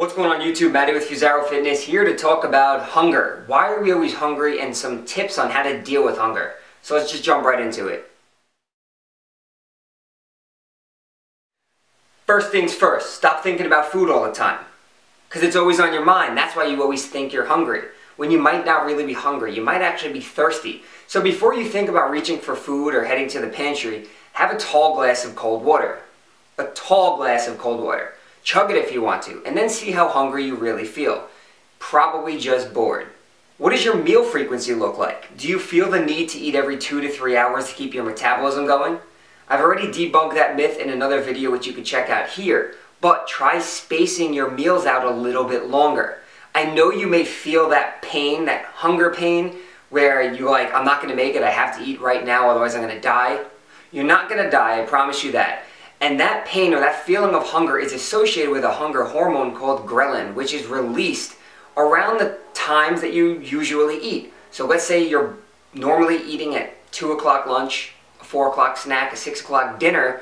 What's going on YouTube? Matty with FusaroFitness here to talk about hunger. Why are we always hungry and some tips on how to deal with hunger. So let's just jump right into it. First things first, stop thinking about food all the time. Because it's always on your mind. That's why you always think you're hungry. When you might not really be hungry, you might actually be thirsty. So before you think about reaching for food or heading to the pantry, have a tall glass of cold water. A tall glass of cold water. Chug it if you want to, and then see how hungry you really feel. Probably just bored. What does your meal frequency look like? Do you feel the need to eat every 2 to 3 hours to keep your metabolism going? I've already debunked that myth in another video which you can check out here, but try spacing your meals out a little bit longer. I know you may feel that pain, that hunger pain, where you're like, I'm not going to make it, I have to eat right now, otherwise I'm going to die. You're not going to die, I promise you that. And that pain or that feeling of hunger is associated with a hunger hormone called ghrelin, which is released around the times that you usually eat. So let's say you're normally eating at 2 o'clock lunch, a 4 o'clock snack, a 6 o'clock dinner.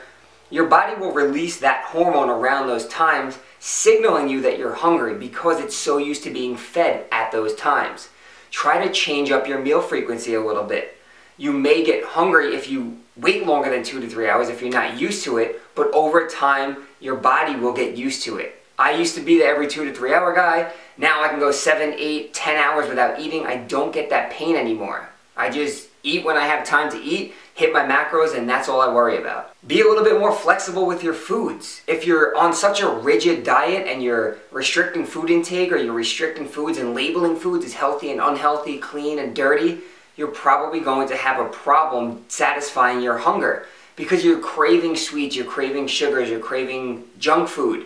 Your body will release that hormone around those times, signaling you that you're hungry because it's so used to being fed at those times. Try to change up your meal frequency a little bit. You may get hungry if you wait longer than 2 to 3 hours if you're not used to it, but over time, your body will get used to it. I used to be the every 2 to 3 hour guy. Now I can go 7, 8, 10 hours without eating. I don't get that pain anymore. I just eat when I have time to eat, hit my macros, and that's all I worry about. Be a little bit more flexible with your foods. If you're on such a rigid diet and you're restricting food intake or you're restricting foods and labeling foods as healthy and unhealthy, clean and dirty, you're probably going to have a problem satisfying your hunger because you're craving sweets, you're craving sugars, you're craving junk food.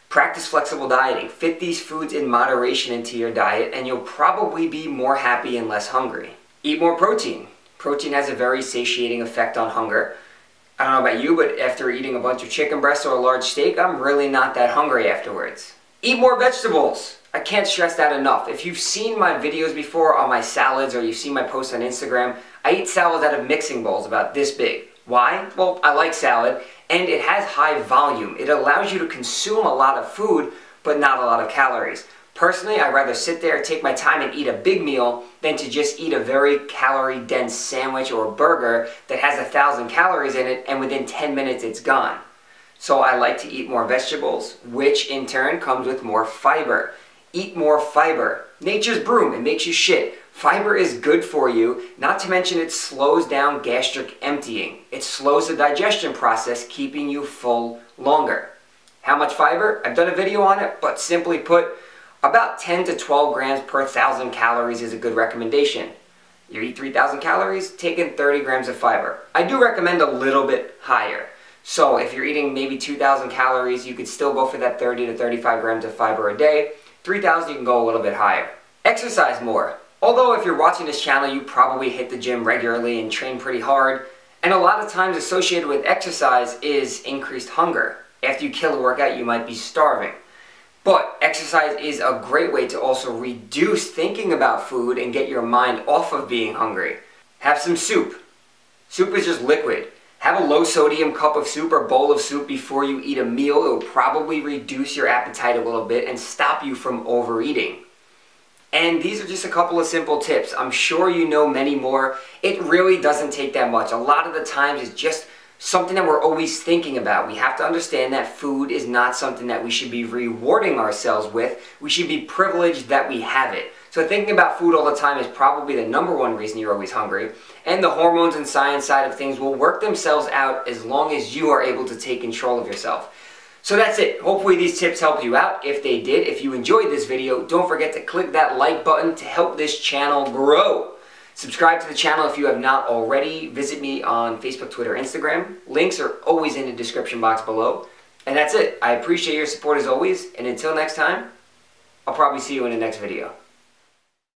Practice flexible dieting. Fit these foods in moderation into your diet and you'll probably be more happy and less hungry. Eat more protein. Protein has a very satiating effect on hunger. I don't know about you, but after eating a bunch of chicken breasts or a large steak, I'm really not that hungry afterwards. Eat more vegetables. I can't stress that enough. If you've seen my videos before on my salads or you've seen my posts on Instagram, I eat salads out of mixing bowls about this big. Why? Well, I like salad and it has high volume. It allows you to consume a lot of food but not a lot of calories. Personally, I'd rather sit there, take my time and eat a big meal than to just eat a very calorie dense sandwich or a burger that has 1,000 calories in it and within 10 minutes it's gone. So I like to eat more vegetables, which in turn comes with more fiber. Eat more fiber. Nature's broom, it makes you shit. Fiber is good for you, not to mention it slows down gastric emptying. It slows the digestion process, keeping you full longer. How much fiber? I've done a video on it, but simply put, about 10 to 12 grams per 1,000 calories is a good recommendation. You eat 3,000 calories, take in 30 grams of fiber. I do recommend a little bit higher. So if you're eating maybe 2,000 calories, you could still go for that 30 to 35 grams of fiber a day. 3,000 you can go a little bit higher. Exercise more. Although if you're watching this channel, you probably hit the gym regularly and train pretty hard. And a lot of times associated with exercise is increased hunger. After you kill a workout, you might be starving. But exercise is a great way to also reduce thinking about food and get your mind off of being hungry. Have some soup. Soup is just liquid. Have a low sodium cup of soup or bowl of soup before you eat a meal. It will probably reduce your appetite a little bit and stop you from overeating. And these are just a couple of simple tips. I'm sure you know many more. It really doesn't take that much. A lot of the times it's just something that we're always thinking about. We have to understand that food is not something that we should be rewarding ourselves with. We should be privileged that we have it. So thinking about food all the time is probably the #1 reason you're always hungry. And the hormones and science side of things will work themselves out as long as you are able to take control of yourself. So that's it. Hopefully these tips helped you out. If they did, if you enjoyed this video, don't forget to click that like button to help this channel grow. Subscribe to the channel if you have not already. Visit me on Facebook, Twitter, Instagram. Links are always in the description box below. And that's it. I appreciate your support as always. And until next time, I'll probably see you in the next video.